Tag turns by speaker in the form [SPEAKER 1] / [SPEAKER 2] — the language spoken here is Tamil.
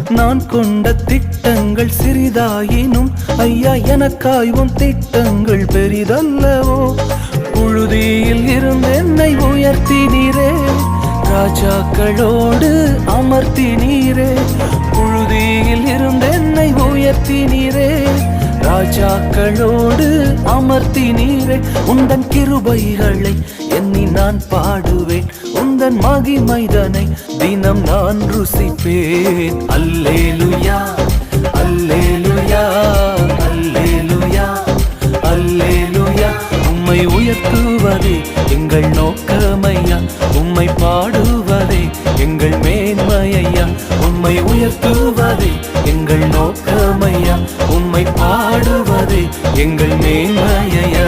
[SPEAKER 1] நான் கொண்ட திட்டங்கள் சிறிதாயினும் ஐயா எனக்காய் உன் திட்டங்கள் பெரிதல்லவோ. புழுதியில் இருந்து என்னை உயர்த்தினீரே, ராஜாக்களோடு அமர்த்தினீரே. புழுதியில் இருந்து என்னை உயர்த்தினீரே, ராஜாக்களோடு அமர்த்தினீரே. உந்தன் கிருபைகளை எண்ணி நான் பாடுவேன், உந்தன் மகிமைதனை தினம் நான் ருசிப்பேன். அல்லேலுயா அல்லேலுயா அல்லேலுயா அல்லேலுயா. உம்மை உயர்த்துவதே எங்கள் நோக்கமையா, உம்மை பாடுவதே எங்கள் மேன்மையா. உம்மை உயர்த்துவதே எங்கள் நோக்கமையா, உம்மை பாடுவதே எங்கள் மேன்மையா.